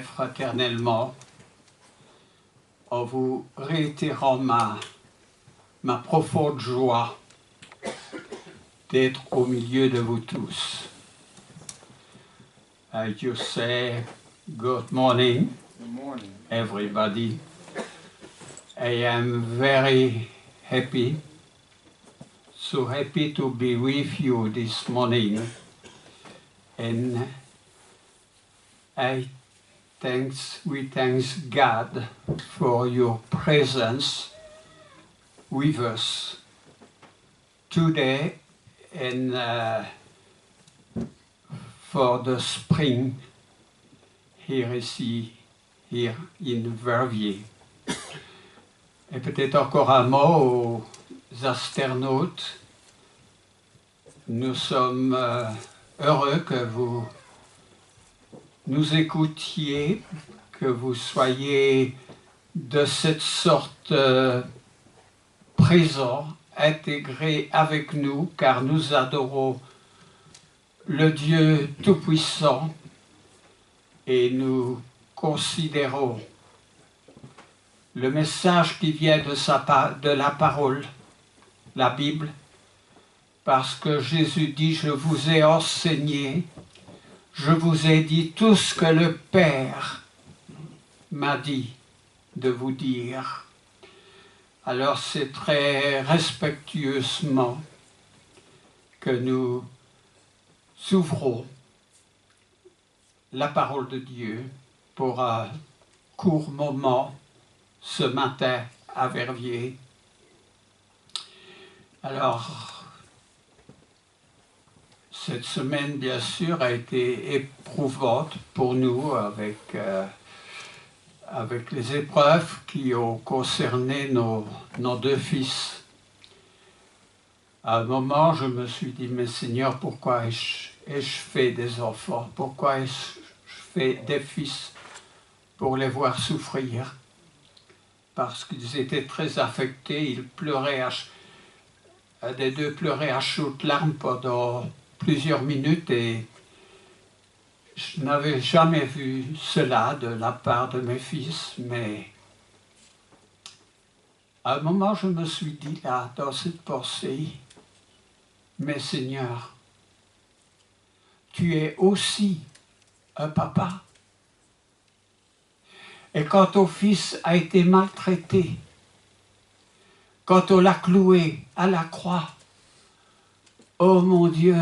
très fraternellement en vous réitérant ma profonde joie d'être au milieu de vous tous. I just say good morning, everybody. I am very happy, so happy to be with you this morning. And we thank God for your presence with us today and for the spring here in Verviers. Et peut-être encore un mot aux astronautes. Nous sommes heureux que vous nous écoutiez, que vous soyez de cette sorte présents, intégrés avec nous, car nous adorons le Dieu Tout-Puissant et nous considérons le message qui vient de la parole, la Bible, parce que Jésus dit « Je vous ai enseigné, je vous ai dit tout ce que le Père m'a dit de vous dire. » Alors c'est très respectueusement que nous ouvrons la parole de Dieu pour un court moment ce matin à Verviers. Alors, cette semaine, bien sûr, a été éprouvante pour nous avec les épreuves qui ont concerné nos deux fils. À un moment, je me suis dit, mais Seigneur, pourquoi ai-je fait des enfants? Pourquoi ai-je fait des fils pour les voir souffrir? Parce qu'ils étaient très affectés, ils pleuraient, un des deux pleurait à chaudes larmes pendant plusieurs minutes et je n'avais jamais vu cela de la part de mes fils, mais à un moment je me suis dit là, dans cette pensée, mais Seigneur, tu es aussi un papa. Et quand ton fils a été maltraité, quand on l'a cloué à la croix, oh mon Dieu,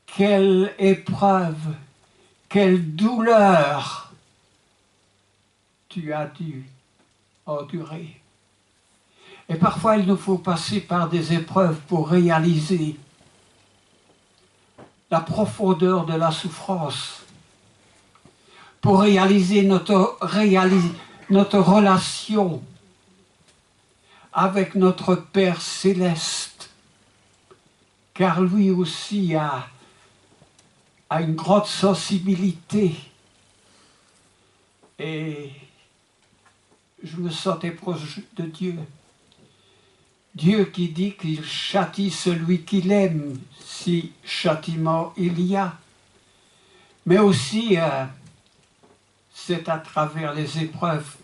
quelle épreuve, quelle douleur tu as dû endurer. Et parfois, il nous faut passer par des épreuves pour réaliser la profondeur de la souffrance, pour réaliser notre relation avec notre Père Céleste, car lui aussi a une grande sensibilité. Et je me sentais proche de Dieu. Dieu qui dit qu'il châtie celui qu'il aime, si châtiment il y a. Mais aussi, c'est à travers les épreuves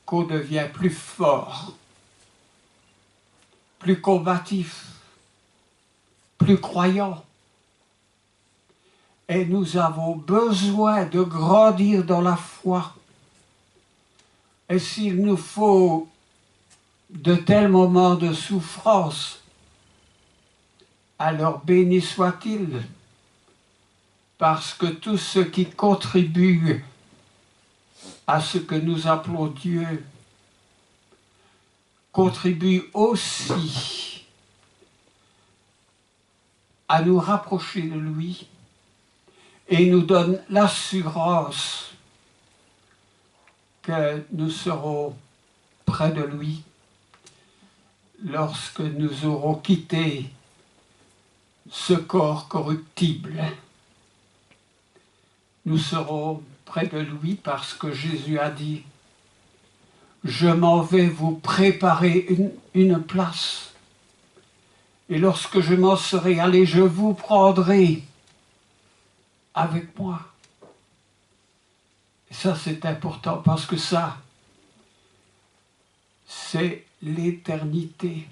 qu'on devient plus fort, plus combatif, plus croyant. Et nous avons besoin de grandir dans la foi. Et s'il nous faut de tels moments de souffrance, alors béni soit-il, parce que tout ce qui contribue à ce que nous appelons Dieu contribue aussi à nous rapprocher de lui et nous donne l'assurance que nous serons près de lui lorsque nous aurons quitté ce corps corruptible. Nous serons près de lui parce que Jésus a dit « Je m'en vais vous préparer une place. Et lorsque je m'en serai allé, je vous prendrai avec moi. Ça, c'est important parce que ça, c'est l'éternité.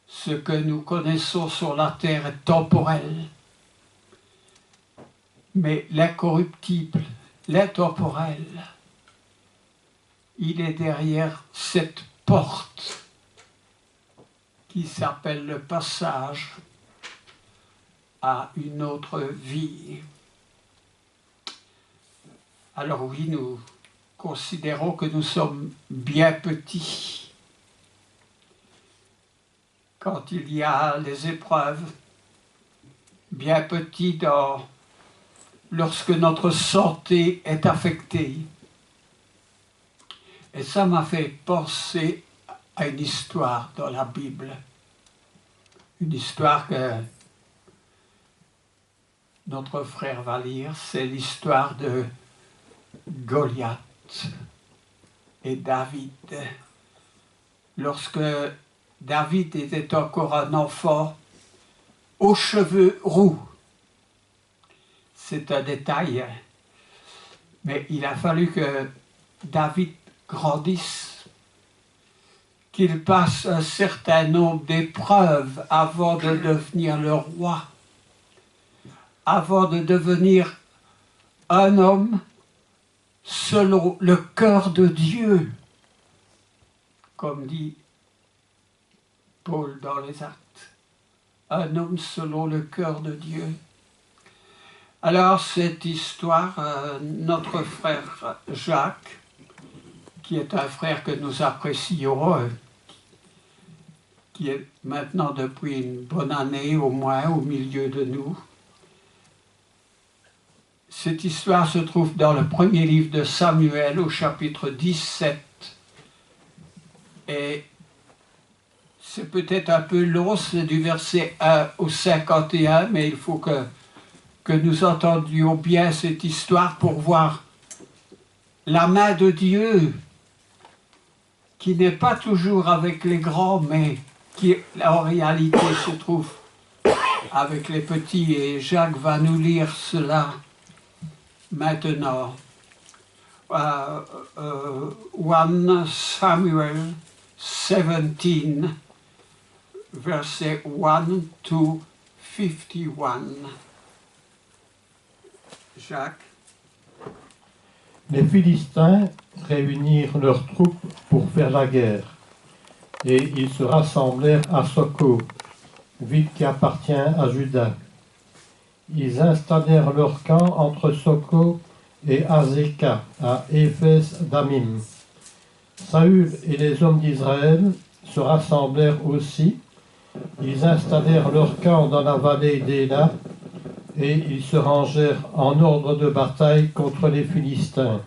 Ce que nous connaissons sur la terre est temporel. Mais l'incorruptible, l'intemporel, il est derrière cette porte qui s'appelle le passage à une autre vie. Alors oui, nous considérons que nous sommes bien petits. Quand il y a les épreuves, bien petits lorsque notre santé est affectée. Et ça m'a fait penser à une histoire dans la Bible. Une histoire que notre frère va lire, c'est l'histoire de Goliath et David. Lorsque David était encore un enfant aux cheveux roux, c'est un détail, mais il a fallu que David grandisse, qu'il passe un certain nombre d'épreuves avant de devenir le roi, avant de devenir un homme selon le cœur de Dieu, comme dit Paul dans les Actes, un homme selon le cœur de Dieu. Alors cette histoire, notre frère Jacques, qui est un frère que nous apprécions, qui est maintenant depuis une bonne année au moins au milieu de nous, cette histoire se trouve dans le premier livre de Samuel au chapitre 17. Et c'est peut-être un peu long, c'est du verset 1 au 51, mais il faut que nous entendions bien cette histoire pour voir la main de Dieu qui n'est pas toujours avec les grands, mais qui en réalité se trouve avec les petits. Et Jacques va nous lire cela maintenant. 1 Samuel 17, verset 1 to 51. Jacques. Les Philistins réunirent leurs troupes pour faire la guerre, et ils se rassemblèrent à Soko, ville qui appartient à Juda. Ils installèrent leur camp entre Soko et Azeka, à Éphes d'Amim. Saül et les hommes d'Israël se rassemblèrent aussi. Ils installèrent leur camp dans la vallée d'Éla, et ils se rangèrent en ordre de bataille contre les Philistins.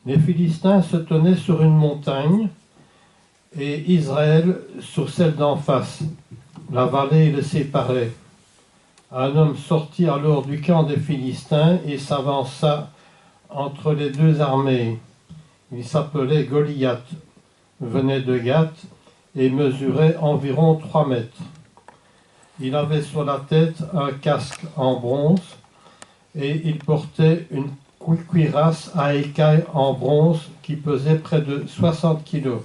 Les Philistins se tenaient sur une montagne, et Israël sur celle d'en face. La vallée les séparait. Un homme sortit alors du camp des Philistins et s'avança entre les deux armées. Il s'appelait Goliath, venait de Gath et mesurait environ 3 mètres. Il avait sur la tête un casque en bronze et il portait une cuirasse à écailles en bronze qui pesait près de 60 kilos.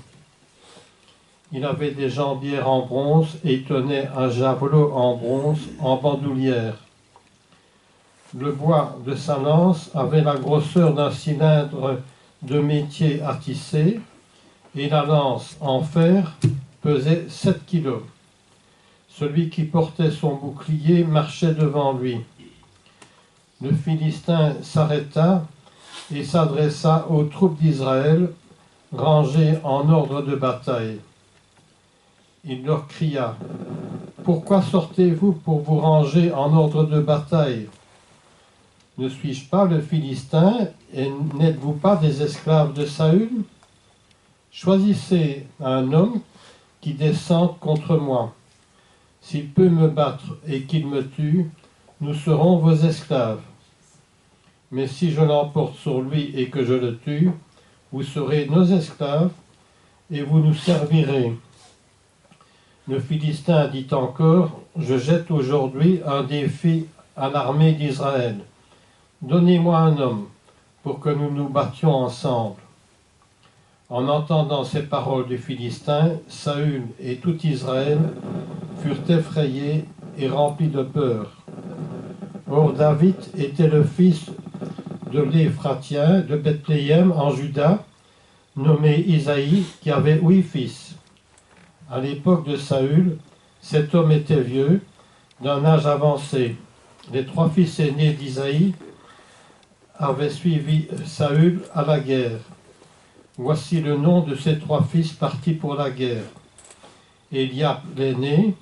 Il avait des jambières en bronze et tenait un javelot en bronze en bandoulière. Le bois de sa lance avait la grosseur d'un cylindre de métier à tisser et la lance en fer pesait 7 kilos. Celui qui portait son bouclier marchait devant lui. Le Philistin s'arrêta et s'adressa aux troupes d'Israël, rangées en ordre de bataille. Il leur cria : « Pourquoi sortez-vous pour vous ranger en ordre de bataille ? Ne suis-je pas le Philistin et n'êtes-vous pas des esclaves de Saül ? Choisissez un homme qui descende contre moi. S'il peut me battre et qu'il me tue, nous serons vos esclaves. Mais si je l'emporte sur lui et que je le tue, vous serez nos esclaves et vous nous servirez. » Le Philistin dit encore : « Je jette aujourd'hui un défi à l'armée d'Israël. Donnez-moi un homme pour que nous nous battions ensemble. » En entendant ces paroles du Philistin, Saül et tout Israël furent effrayés et remplis de peur. Or David était le fils de l'Éphratien de Bethléem en Juda, nommé Isaïe, qui avait 8 fils. À l'époque de Saül, cet homme était vieux, d'un âge avancé. Les 3 fils aînés d'Isaïe avaient suivi Saül à la guerre. Voici le nom de ces 3 fils partis pour la guerre. Eliab l'aîné,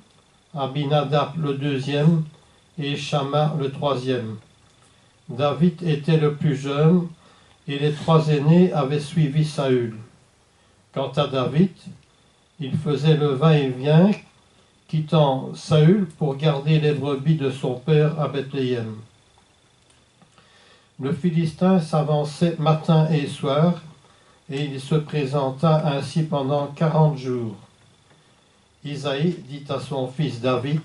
Abinadab le deuxième et Shama le troisième. David était le plus jeune et les 3 aînés avaient suivi Saül. Quant à David, il faisait le va-et-vient, quittant Saül pour garder les brebis de son père à Bethléem. Le Philistin s'avançait matin et soir, et il se présenta ainsi pendant 40 jours. Isaïe dit à son fils David,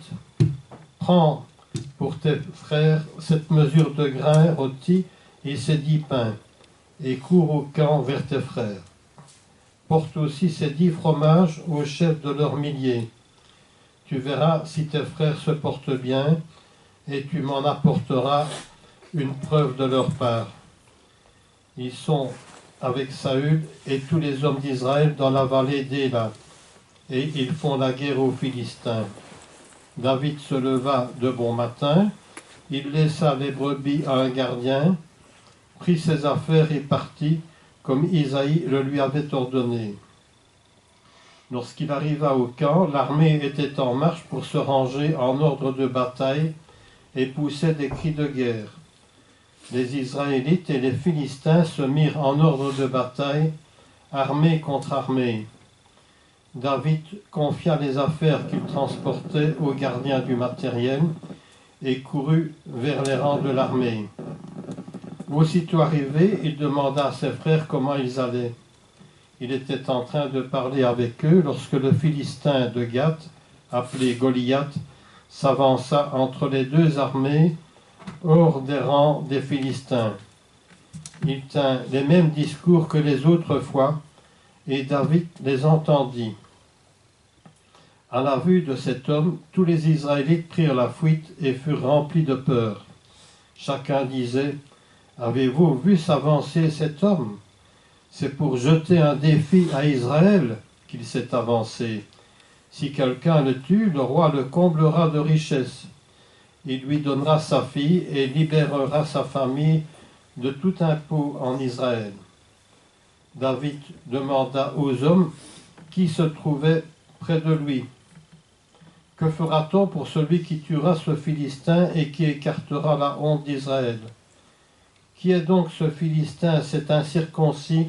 « Prends pour tes frères cette mesure de grains rôtis et ces 10 pains, et cours au camp vers tes frères. Porte aussi ces 10 fromages au chef de leurs milliers. Tu verras si tes frères se portent bien, et tu m'en apporteras une preuve de leur part. » Ils sont avec Saül et tous les hommes d'Israël dans la vallée d'Éla, et ils font la guerre aux Philistins. David se leva de bon matin, il laissa les brebis à un gardien, prit ses affaires et partit, comme Isaïe le lui avait ordonné. Lorsqu'il arriva au camp, l'armée était en marche pour se ranger en ordre de bataille et poussait des cris de guerre. Les Israélites et les Philistins se mirent en ordre de bataille, armée contre armée. David confia les affaires qu'il transportait au gardien du matériel et courut vers les rangs de l'armée. Aussitôt arrivé, il demanda à ses frères comment ils allaient. Il était en train de parler avec eux lorsque le Philistin de Gath, appelé Goliath, s'avança entre les 2 armées hors des rangs des Philistins. Il tint les mêmes discours que les autres fois, et David les entendit. À la vue de cet homme, tous les Israélites prirent la fuite et furent remplis de peur. Chacun disait, « Avez-vous vu s'avancer cet homme? C'est pour jeter un défi à Israël qu'il s'est avancé. Si quelqu'un le tue, le roi le comblera de richesses. Il lui donnera sa fille et libérera sa famille de tout impôt en Israël. » David demanda aux hommes qui se trouvaient près de lui, « Que fera-t-on pour celui qui tuera ce Philistin et qui écartera la honte d'Israël? Qui est donc ce Philistin, cet incirconcis,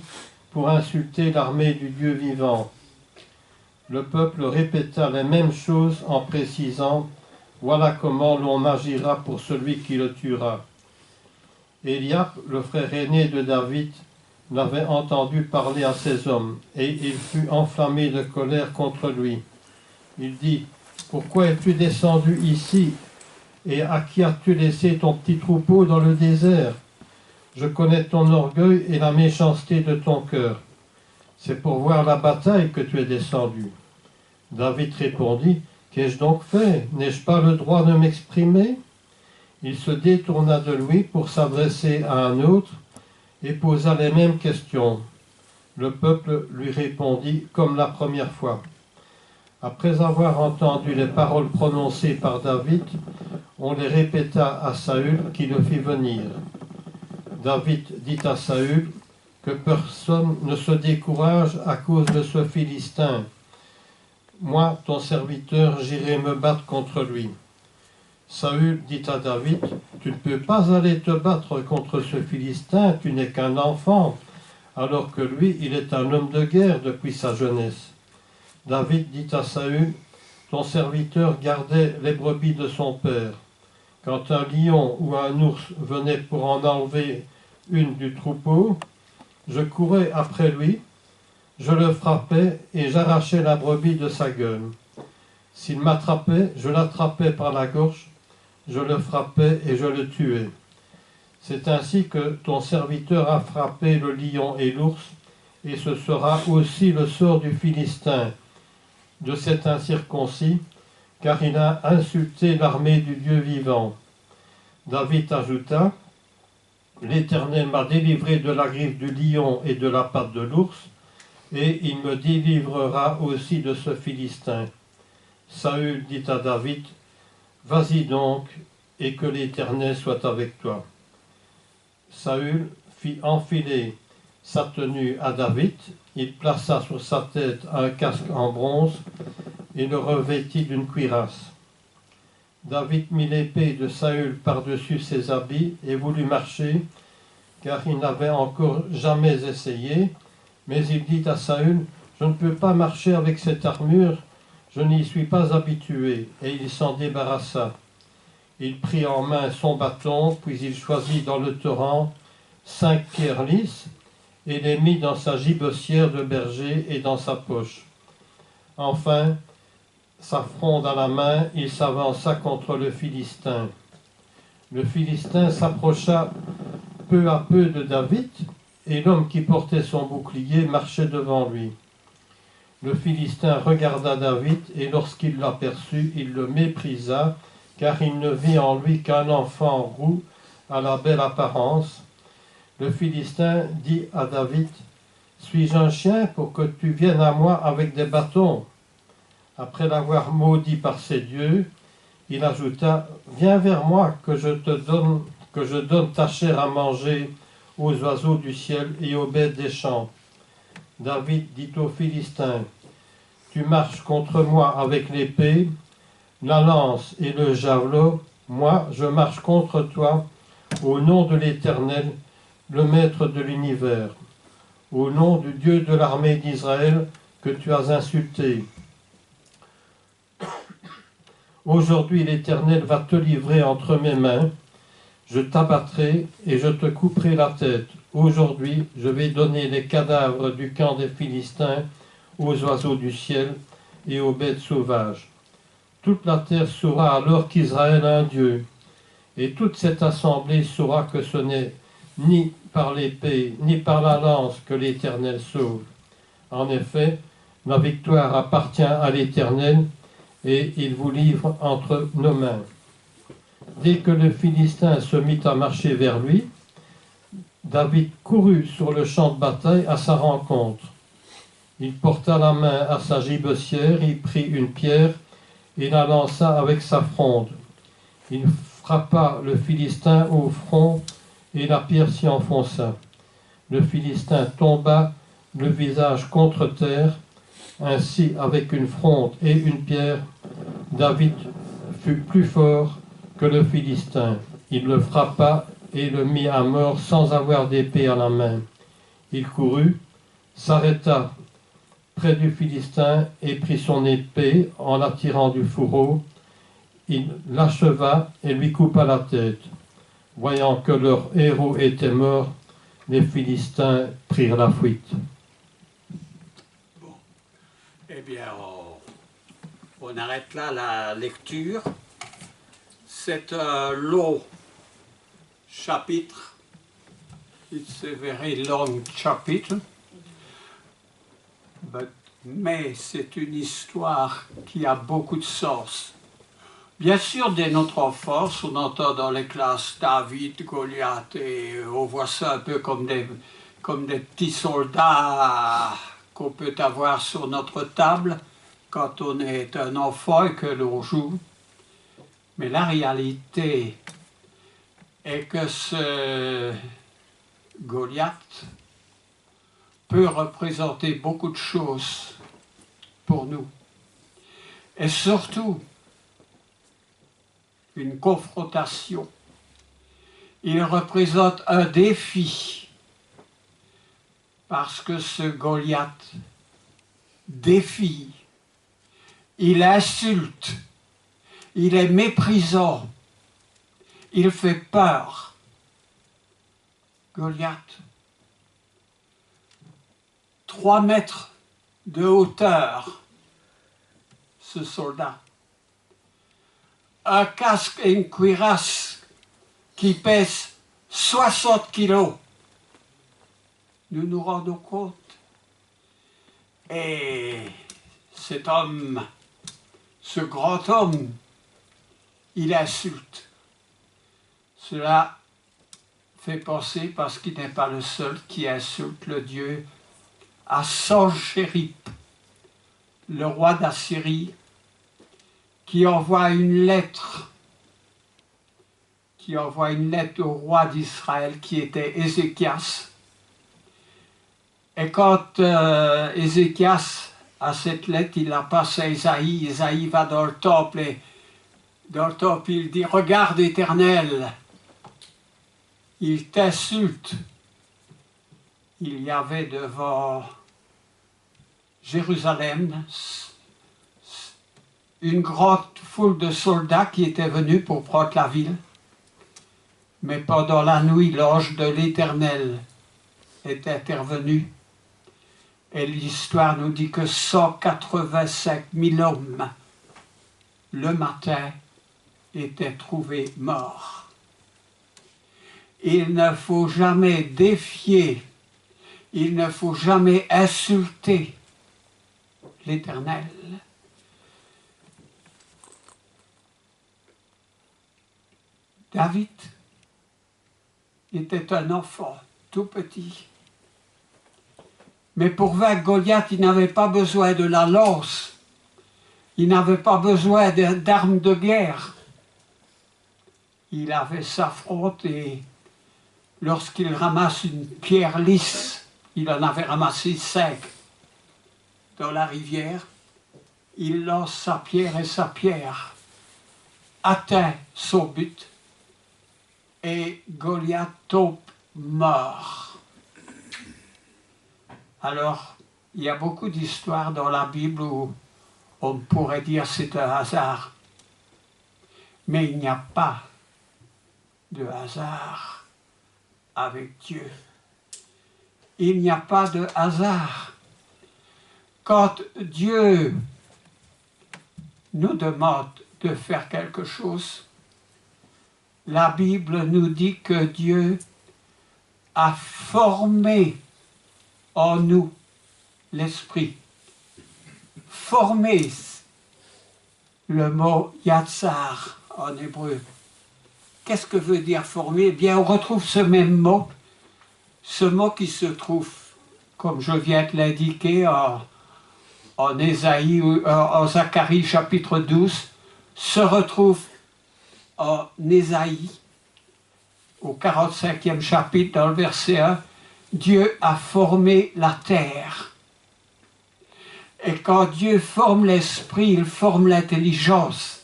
pour insulter l'armée du Dieu vivant ?» Le peuple répéta les mêmes choses en précisant, « Voilà comment l'on agira pour celui qui le tuera. » Eliab, le frère aîné de David, l'avait entendu parler à ses hommes, et il fut enflammé de colère contre lui. Il dit, « Pourquoi es-tu descendu ici, et à qui as-tu laissé ton petit troupeau dans le désert? Je connais ton orgueil et la méchanceté de ton cœur. C'est pour voir la bataille que tu es descendu. » David répondit, « Qu'ai-je donc fait? N'ai-je pas le droit de m'exprimer ?» Il se détourna de lui pour s'adresser à un autre et posa les mêmes questions. Le peuple lui répondit comme la première fois. Après avoir entendu les paroles prononcées par David, on les répéta à Saül qui le fit venir. David dit à Saül que personne ne se décourage à cause de ce Philistin. Moi, ton serviteur, j'irai me battre contre lui. Saül dit à David, « Tu ne peux pas aller te battre contre ce Philistin, tu n'es qu'un enfant, alors que lui, il est un homme de guerre depuis sa jeunesse. » David dit à Saül, « Ton serviteur gardait les brebis de son père. Quand un lion ou un ours venait pour en enlever une du troupeau, je courais après lui, je le frappais et j'arrachais la brebis de sa gueule. S'il m'attrapait, je l'attrapais par la gorge, je le frappais et je le tuais. C'est ainsi que ton serviteur a frappé le lion et l'ours, et ce sera aussi le sort du Philistin, de cet incirconcis, car il a insulté l'armée du Dieu vivant. » David ajouta, « L'Éternel m'a délivré de la griffe du lion et de la patte de l'ours, et il me délivrera aussi de ce Philistin. » Saül dit à David, « Vas-y donc, et que l'Éternel soit avec toi. » Saül fit enfiler sa tenue à David, il plaça sur sa tête un casque en bronze et le revêtit d'une cuirasse. David mit l'épée de Saül par-dessus ses habits et voulut marcher, car il n'avait encore jamais essayé, mais il dit à Saül, « Je ne peux pas marcher avec cette armure, je n'y suis pas habitué. » Et il s'en débarrassa. Il prit en main son bâton, puis il choisit dans le torrent 5 pierres lisses et les mit dans sa gibecière de berger et dans sa poche. Enfin, sa fronde à la main, il s'avança contre le Philistin. Le Philistin s'approcha peu à peu de David, et l'homme qui portait son bouclier marchait devant lui. Le Philistin regarda David, et lorsqu'il l'aperçut, il le méprisa, car il ne vit en lui qu'un enfant roux à la belle apparence. Le Philistin dit à David, « Suis-je un chien pour que tu viennes à moi avec des bâtons ?» Après l'avoir maudit par ses dieux, il ajouta, « Viens vers moi, que je donne ta chair à manger aux oiseaux du ciel et aux bêtes des champs. » David dit aux Philistins, « Tu marches contre moi avec l'épée, la lance et le javelot, moi je marche contre toi au nom de l'Éternel, le Maître de l'univers, au nom du Dieu de l'armée d'Israël que tu as insulté. Aujourd'hui l'Éternel va te livrer entre mes mains, je t'abattrai et je te couperai la tête. Aujourd'hui je vais donner les cadavres du camp des Philistins aux oiseaux du ciel et aux bêtes sauvages. Toute la terre saura alors qu'Israël a un Dieu, et toute cette assemblée saura que ce n'est ni par l'épée, ni par la lance que l'Éternel sauve. En effet, la victoire appartient à l'Éternel, et il vous livre entre nos mains. » Dès que le Philistin se mit à marcher vers lui, David courut sur le champ de bataille à sa rencontre. Il porta la main à sa gibecière, il prit une pierre et la lança avec sa fronde. Il frappa le Philistin au front et la pierre s'y enfonça. Le Philistin tomba le visage contre terre. Ainsi, avec une fronde et une pierre, David fut plus fort que le Philistin. Il le frappa et le mit à mort sans avoir d'épée à la main. Il courut, s'arrêta près du Philistin et prit son épée en la tirant du fourreau. Il l'acheva et lui coupa la tête. Voyant que leur héros était mort, les Philistins prirent la fuite. Bon. Eh bien, on arrête là la lecture. C'est un long chapitre. It's a very long chapter. Mais c'est une histoire qui a beaucoup de sens. Bien sûr, dès notre enfance, on entend dans les classes David, Goliath, et on voit ça un peu comme des petits soldats qu'on peut avoir sur notre table quand on est un enfant et que l'on joue. Mais la réalité est que ce Goliath peut représenter beaucoup de choses pour nous. Et surtout, une confrontation. Il représente un défi, parce que ce Goliath défie, il insulte, il est méprisant, il fait peur. Goliath, 3 mètres de hauteur, ce soldat. Un casque et une cuirasse qui pèsent 60 kilos. Nous nous rendons compte. Et cet homme, ce grand homme, il insulte. Cela fait penser, parce qu'il n'est pas le seul qui insulte le Dieu, à Sanchérib, le roi d'Assyrie, qui envoie une lettre au roi d'Israël qui était Ézéchias. Et quand Ézéchias a cette lettre, il la passe à Isaïe. Isaïe va dans le temple et dans le temple il dit « Regarde Éternel ». Il t'insulte. Il y avait devant Jérusalem une grande foule de soldats qui étaient venus pour prendre la ville. Mais pendant la nuit, l'ange de l'Éternel est intervenu. Et l'histoire nous dit que 185 000 hommes, le matin, étaient trouvés morts. Il ne faut jamais défier, il ne faut jamais insulter l'Éternel. David était un enfant tout petit. Mais pour vaincre Goliath, il n'avait pas besoin de la lance. Il n'avait pas besoin d'armes de guerre. Il avait sa fronde et lorsqu'il ramasse une pierre lisse, il en avait ramassé 5 dans la rivière, il lance sa pierre et sa pierre atteint son but et Goliath tombe mort. Alors, il y a beaucoup d'histoires dans la Bible où on pourrait dire c'est un hasard. Mais il n'y a pas de hasard avec Dieu. Il n'y a pas de hasard. Quand Dieu nous demande de faire quelque chose, la Bible nous dit que Dieu a formé en nous l'esprit. Former, le mot yatsar en hébreu. Qu'est-ce que veut dire former? Eh bien, on retrouve ce même mot, qui se trouve, comme je viens de l'indiquer, en Ésaïe, en Zacharie chapitre 12, se retrouve en Ésaïe, au 45e chapitre, dans le verset 1, Dieu a formé la terre. Et quand Dieu forme l'esprit, il forme l'intelligence.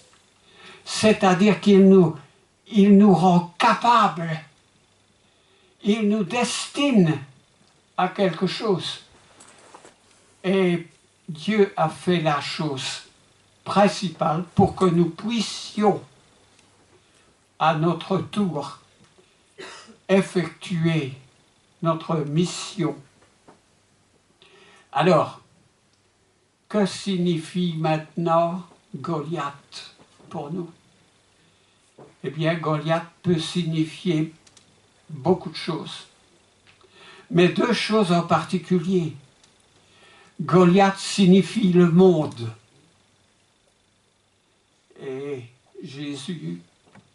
C'est-à-dire qu'il nous rend capables. Il nous destine à quelque chose. Et Dieu a fait la chose principale pour que nous puissions, à notre tour, effectuer notre mission. Alors, que signifie maintenant Goliath pour nous? Eh bien, Goliath peut signifier beaucoup de choses. Mais 2 choses en particulier. Goliath signifie le monde. Et Jésus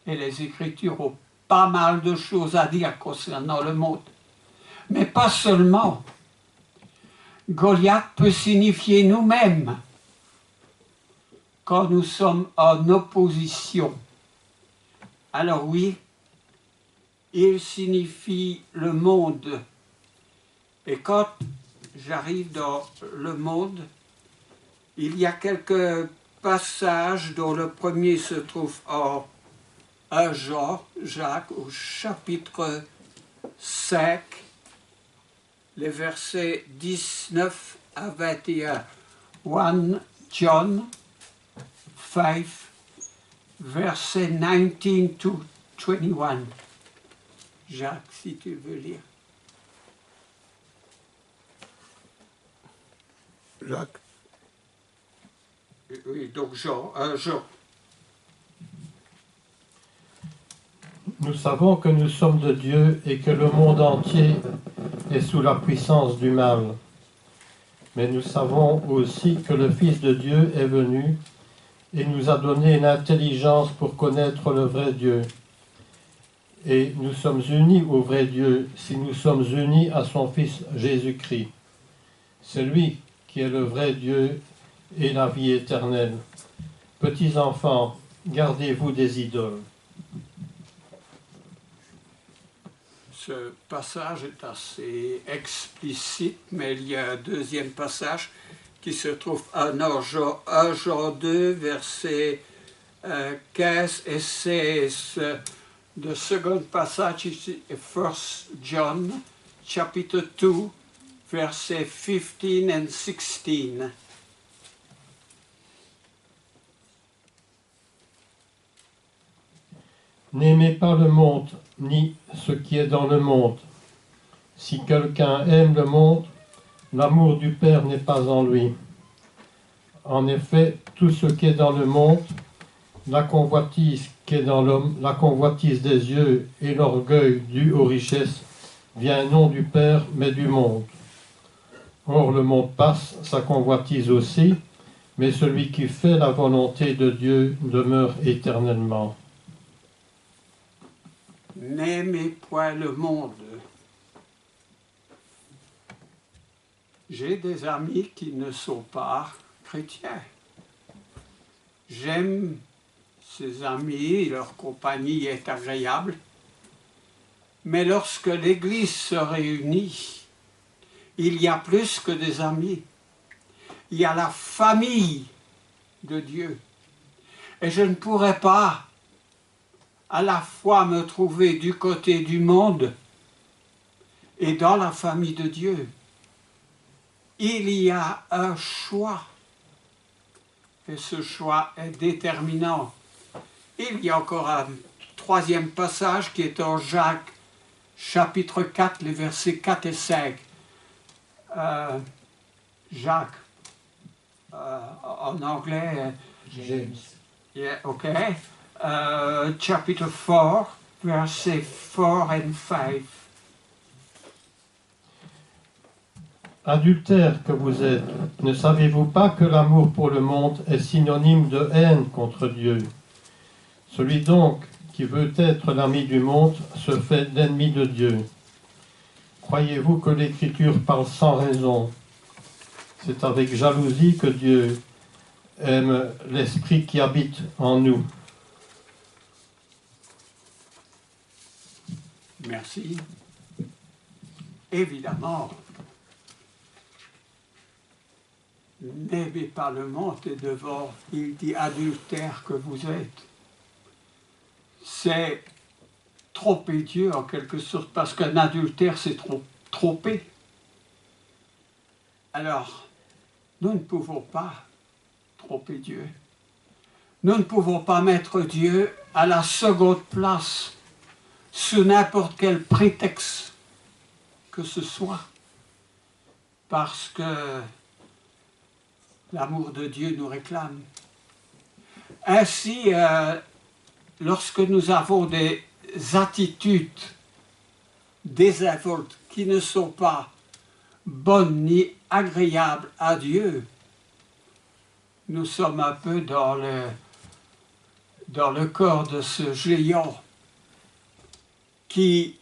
et les Écritures ont pas mal de choses à dire concernant le monde. Mais pas seulement. Goliath peut signifier nous-mêmes quand nous sommes en opposition. Alors oui, il signifie le monde. Et quand j'arrive dans le monde, il y a quelques passages dont le premier se trouve en 1 Jean, Jacques, au chapitre 5, les versets 19 à 21. 1 John 5, versets 19 to 21. Jacques, si tu veux lire. Jacques. Oui, donc Jean. Nous savons que nous sommes de Dieu et que le monde entier est sous la puissance du mal. Mais nous savons aussi que le Fils de Dieu est venu et nous a donné une intelligence pour connaître le vrai Dieu. Et nous sommes unis au vrai Dieu si nous sommes unis à son Fils Jésus-Christ. C'est lui qui est le vrai Dieu et la vie éternelle. Petits enfants, gardez-vous des idoles. Ce passage est assez explicite, mais il y a un deuxième passage qui se trouve à 1 Jean 2, versets 15 et 16. The second passage is 1 John, chapter 2, versets 15 and 16. N'aimez pas le monde, ni ce qui est dans le monde. Si quelqu'un aime le monde, l'amour du Père n'est pas en lui. En effet, tout ce qui est dans le monde, la convoitise qui est dans l'homme, la convoitise des yeux et l'orgueil dû aux richesses, vient non du Père, mais du monde. Or, le monde passe, sa convoitise aussi, mais celui qui fait la volonté de Dieu demeure éternellement. N'aimez point le monde. J'ai des amis qui ne sont pas chrétiens. J'aime ces amis, leur compagnie est agréable. Mais lorsque l'Église se réunit, il y a plus que des amis. Il y a la famille de Dieu. Et je ne pourrais pas à la fois me trouver du côté du monde et dans la famille de Dieu. Il y a un choix. Et ce choix est déterminant. Il y a encore un troisième passage qui est en Jacques, chapitre 4, les versets 4 et 5. Jacques, en anglais, James. yeah, okay. Chapter 4, versets 4 and 5. Adultères que vous êtes, ne savez-vous pas que l'amour pour le monde est synonyme de haine contre Dieu? Celui donc qui veut être l'ami du monde se fait l'ennemi de Dieu. Croyez-vous que l'Écriture parle sans raison? C'est avec jalousie que Dieu aime l'Esprit qui habite en nous. Merci. Évidemment, n'aimez pas le monde et devant, il dit adultère que vous êtes. C'est tromper Dieu en quelque sorte, parce qu'un adultère c'est tromper. Alors, nous ne pouvons pas tromper Dieu. Nous ne pouvons pas mettre Dieu à la seconde place sous n'importe quel prétexte que ce soit, parce que l'amour de Dieu nous réclame. Ainsi, lorsque nous avons des attitudes désinvoltes qui ne sont pas bonnes ni agréables à Dieu, nous sommes un peu dans le corps de ce géant qui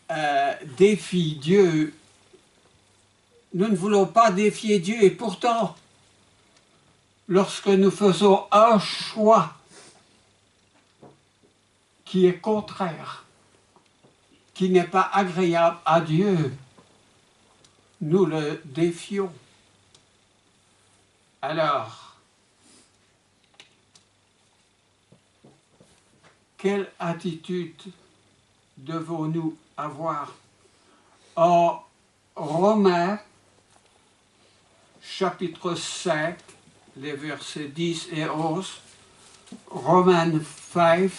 défie Dieu. Nous ne voulons pas défier Dieu et pourtant, lorsque nous faisons un choix qui est contraire, qui n'est pas agréable à Dieu, nous le défions. Alors, quelle attitude devons-nous avoir? En Romains, chapitre 5, les versets 10 et 11, Romans 5,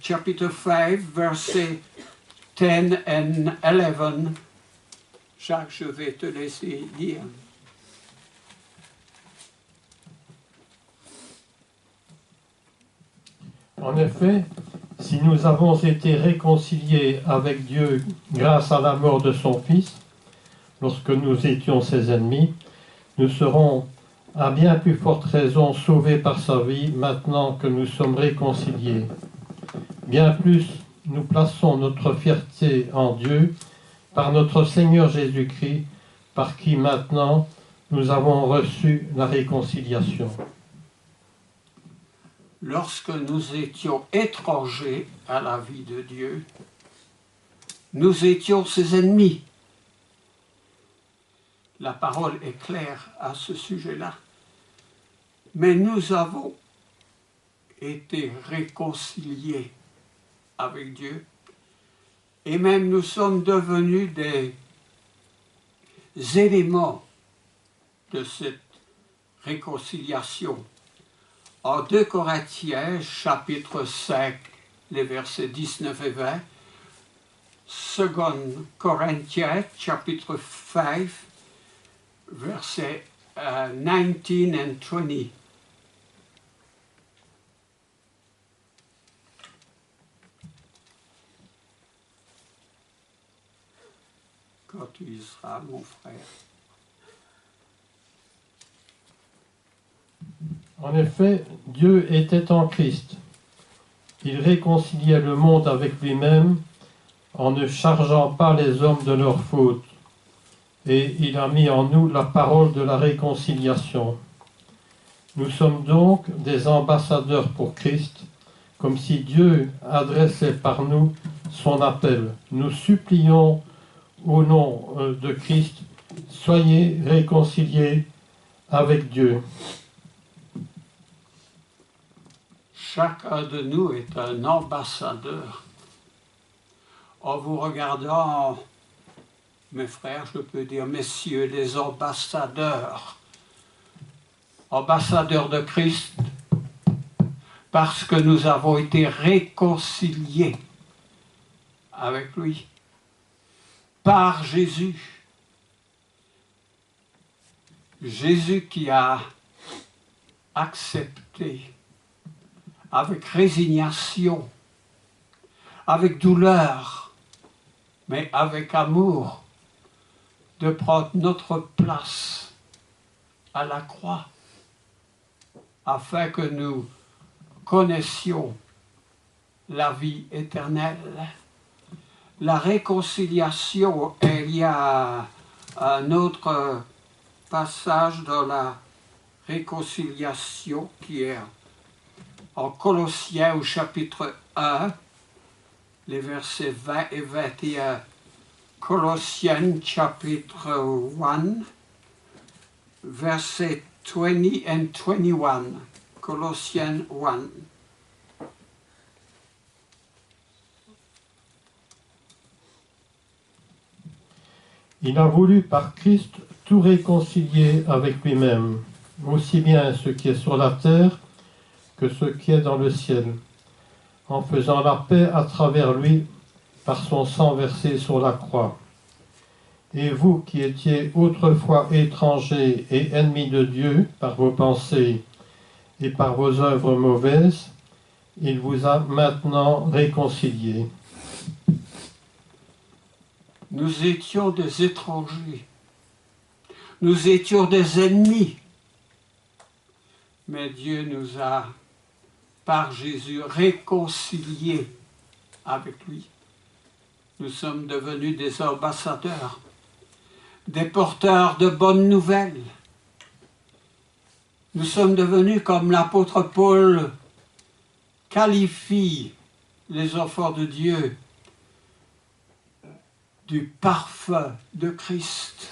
chapter 5, versets 10 and 11. Jacques, je vais te laisser lire. En effet, Si nous avons été réconciliés avec Dieu grâce à la mort de son Fils, lorsque nous étions ses ennemis, nous serons à bien plus forte raison sauvés par sa vie maintenant que nous sommes réconciliés. Bien plus, nous plaçons notre fierté en Dieu par notre Seigneur Jésus-Christ, par qui maintenant nous avons reçu la réconciliation. Lorsque nous étions étrangers à la vie de Dieu, nous étions ses ennemis. La parole est claire à ce sujet-là. Mais nous avons été réconciliés avec Dieu et même nous sommes devenus des éléments de cette réconciliation. En 2 Corinthiens, chapitre 5, les versets 19 et 20, 2 Corinthiens, chapitre 5, versets 19 and 20. Quand tu y seras, mon frère. En effet, Dieu était en Christ. Il réconciliait le monde avec lui-même en ne chargeant pas les hommes de leurs fautes. Et il a mis en nous la parole de la réconciliation. Nous sommes donc des ambassadeurs pour Christ, comme si Dieu adressait par nous son appel. Nous supplions au nom de Christ, soyez réconciliés avec Dieu. Chacun de nous est un ambassadeur. En vous regardant, mes frères, je peux dire, messieurs les ambassadeurs, ambassadeurs de Christ, parce que nous avons été réconciliés avec lui par Jésus. Jésus qui a accepté avec résignation, avec douleur, mais avec amour, de prendre notre place à la croix, afin que nous connaissions la vie éternelle. La réconciliation, il y a un autre passage dans la réconciliation qui est en Colossiens au chapitre 1, les versets 20 et 21. Colossiens chapitre 1, versets 20 and 21. Colossiens 1. Il a voulu par Christ tout réconcilier avec lui-même, aussi bien ce qui est sur la terre que ce qui est dans le ciel, en faisant la paix à travers lui par son sang versé sur la croix. Et vous qui étiez autrefois étrangers et ennemis de Dieu par vos pensées et par vos œuvres mauvaises, il vous a maintenant réconciliés. Nous étions des étrangers, nous étions des ennemis, mais Dieu nous a, par Jésus, réconciliés avec lui. Nous sommes devenus des ambassadeurs, des porteurs de bonnes nouvelles. Nous sommes devenus, comme l'apôtre Paul qualifie les enfants de Dieu, du parfum de Christ.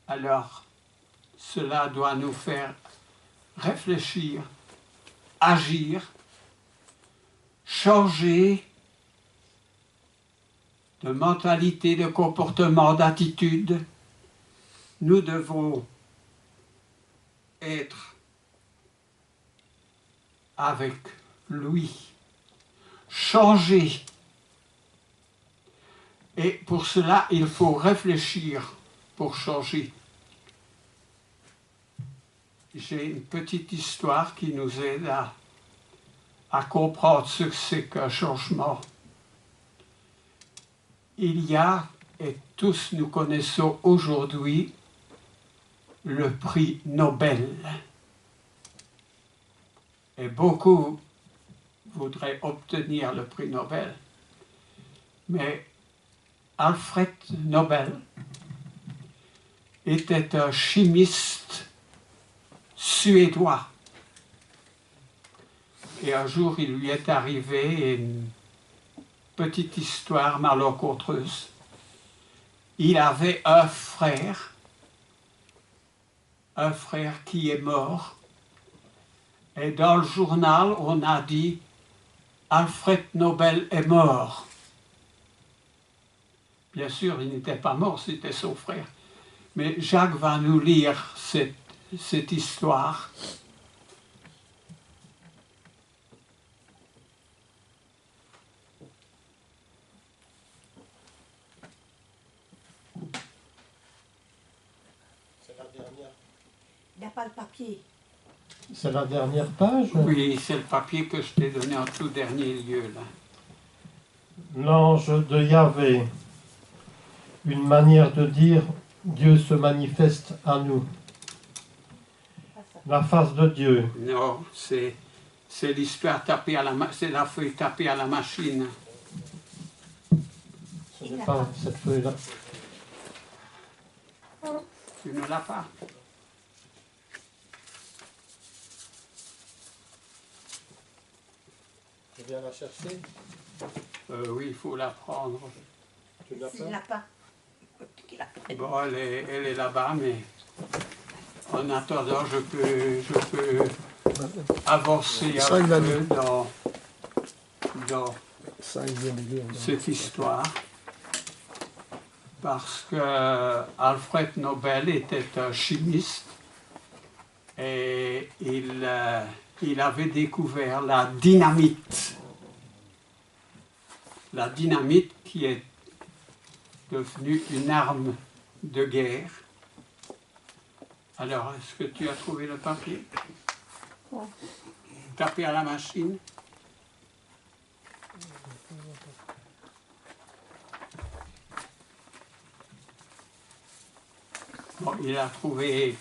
Alors, cela doit nous faire réfléchir, agir, changer de mentalité, de comportement, d'attitude. Nous devons être avec lui, changer. Et pour cela, il faut réfléchir pour changer. J'ai une petite histoire qui nous aide à comprendre ce que c'est qu'un changement. Il y a, et tous nous connaissons aujourd'hui, le prix Nobel. Et beaucoup voudraient obtenir le prix Nobel. Mais Alfred Nobel était un chimiste suédois. Et un jour, il lui est arrivé une petite histoire malencontreuse. Il avait un frère qui est mort. Et dans le journal, on a dit « Alfred Nobel est mort ». Bien sûr, il n'était pas mort, c'était son frère. Mais Jacques va nous lire cette histoire. C'est la dernière. Il n'y a pas le papier. C'est la dernière page? Oui, c'est le papier que je t'ai donné en tout dernier lieu, là. L'ange de Yahvé. Une manière de dire Dieu se manifeste à nous. La face de Dieu. Non, c'est l'histoire tapée à c'est la feuille tapée à la machine. Ce n'est pas cette feuille-là. Tu ne l'as pas? Je viens la chercher. Oui, il faut la prendre. Tu l'as Il l'a pas. Bon, elle est là-bas, mais en attendant, je peux avancer un peu dans cette histoire. Parce que Alfred Nobel était un chimiste et il avait découvert la dynamite. La dynamite qui est devenue une arme de guerre. Alors, est-ce que tu as trouvé le papier? Ouais. Tapé à la machine. Bon, il a trouvé,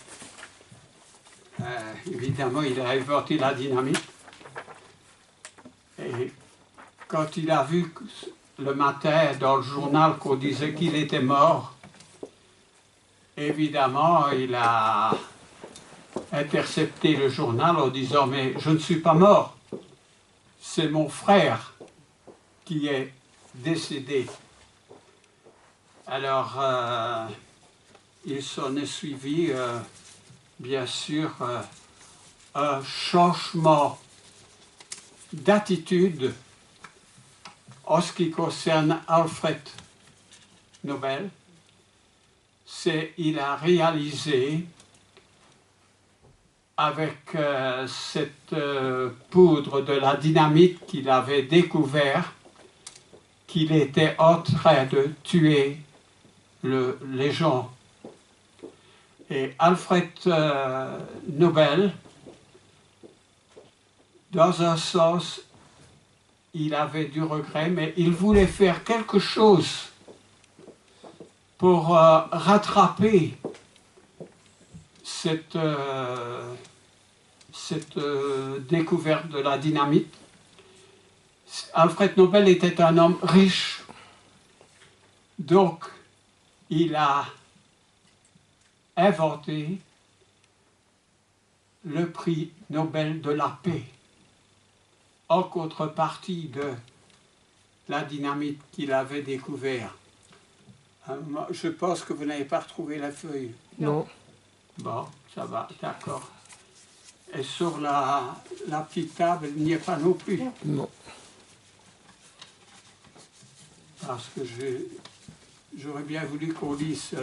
évidemment, il a inventé la dynamite. Et quand il a vu le matin dans le journal qu'on disait qu'il était mort, évidemment, il a intercepté le journal en disant « Mais je ne suis pas mort, c'est mon frère qui est décédé. » Alors, il s'en est suivi, bien sûr, un changement d'attitude en ce qui concerne Alfred Nobel. Il a réalisé avec cette poudre de la dynamite qu'il avait découvert qu'il était en train de tuer les gens. Et Alfred Nobel, dans un sens, il avait du regret, mais il voulait faire quelque chose pour rattraper cette découverte de la dynamite. Alfred Nobel était un homme riche, donc il a inventé le prix Nobel de la paix en contrepartie de la dynamite qu'il avait découvert. Je pense que vous n'avez pas retrouvé la feuille. Non. Bon, ça va, d'accord. Et sur la petite table, il n'y est pas non plus. Non. Parce que j'aurais bien voulu qu'on lise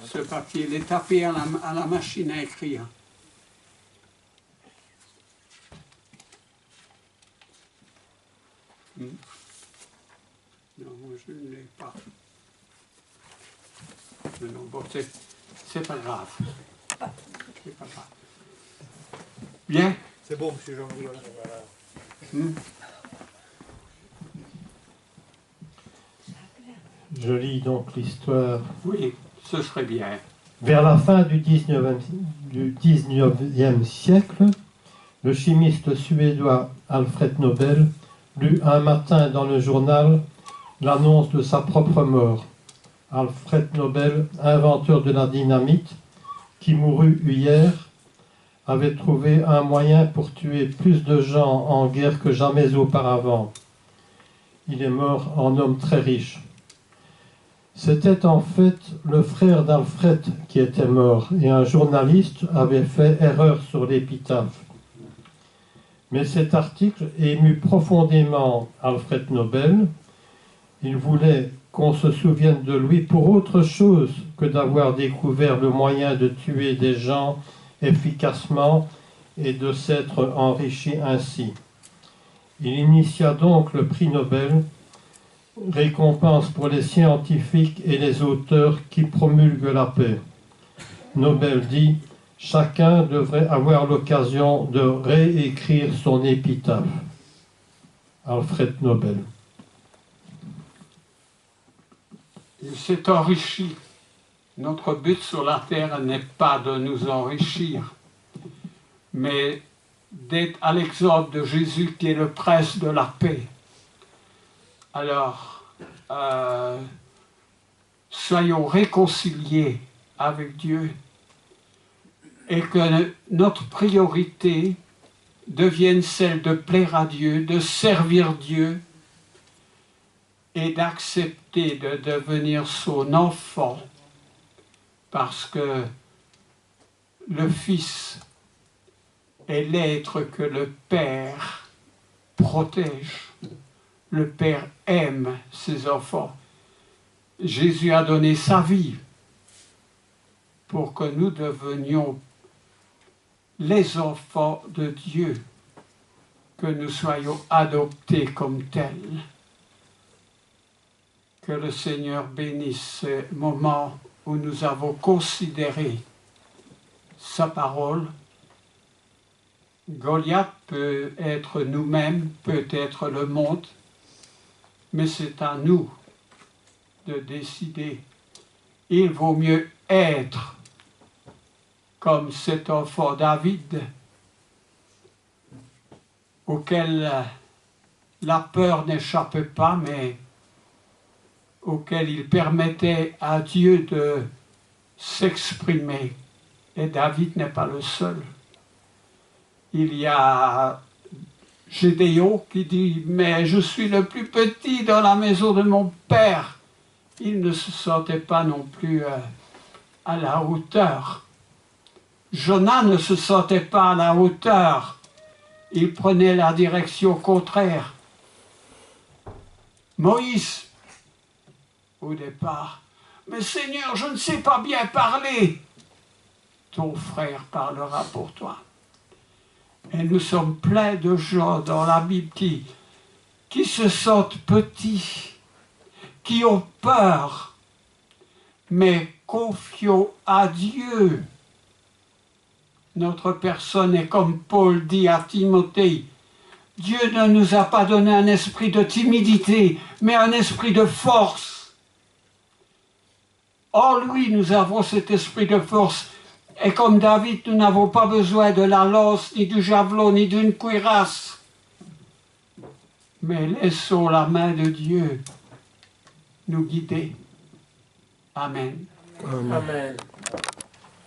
ce papier. Il est tapé à la machine à écrire. Non, moi je ne l'ai pas. Non, bon, c'est pas grave. C'est pas grave. Bien. C'est bon, monsieur Jean-Louis. Voilà. Je lis donc l'histoire. Oui, ce serait bien. Vers la fin du 19e siècle, le chimiste suédois Alfred Nobel lut un matin dans le journal l'annonce de sa propre mort. Alfred Nobel, inventeur de la dynamite, qui mourut hier, avait trouvé un moyen pour tuer plus de gens en guerre que jamais auparavant. Il est mort en homme très riche. C'était en fait le frère d'Alfred qui était mort et un journaliste avait fait erreur sur l'épitaphe. Mais cet article émut profondément Alfred Nobel. Il voulait qu'on se souvienne de lui pour autre chose que d'avoir découvert le moyen de tuer des gens efficacement et de s'être enrichi ainsi. Il initia donc le prix Nobel, récompense pour les scientifiques et les auteurs qui promulguent la paix. Nobel dit « Chacun devrait avoir l'occasion de réécrire son épitaphe. » Alfred Nobel. Il s'est enrichi. Notre but sur la terre n'est pas de nous enrichir, mais d'être à l'exemple de Jésus qui est le prince de la paix. Alors, soyons réconciliés avec Dieu et que notre priorité devienne celle de plaire à Dieu, de servir Dieu et d'accepter de devenir son enfant parce que le Fils est l'être que le Père protège. Le Père aime ses enfants. Jésus a donné sa vie pour que nous devenions les enfants de Dieu, que nous soyons adoptés comme tels. Que le Seigneur bénisse ce moment où nous avons considéré sa parole. Goliath peut être nous-mêmes, peut être le monde, mais c'est à nous de décider. Il vaut mieux être comme cet enfant David, auquel la peur n'échappait pas, mais auquel il permettait à Dieu de s'exprimer. Et David n'est pas le seul. Il y a Gédéon qui dit « Mais je suis le plus petit dans la maison de mon père ». Il ne se sentait pas non plus à la hauteur. Jonas ne se sentait pas à la hauteur. Il prenait la direction contraire. Moïse, au départ, « Mais Seigneur, je ne sais pas bien parler ». Ton frère parlera pour toi. Et nous sommes pleins de gens dans la Bible qui se sentent petits, qui ont peur, mais confions à Dieu. Notre personne est comme Paul dit à Timothée, Dieu ne nous a pas donné un esprit de timidité, mais un esprit de force. En lui, nous avons cet esprit de force. Et comme David, nous n'avons pas besoin de la lance, ni du javelot, ni d'une cuirasse. Mais laissons la main de Dieu nous guider. Amen. Amen.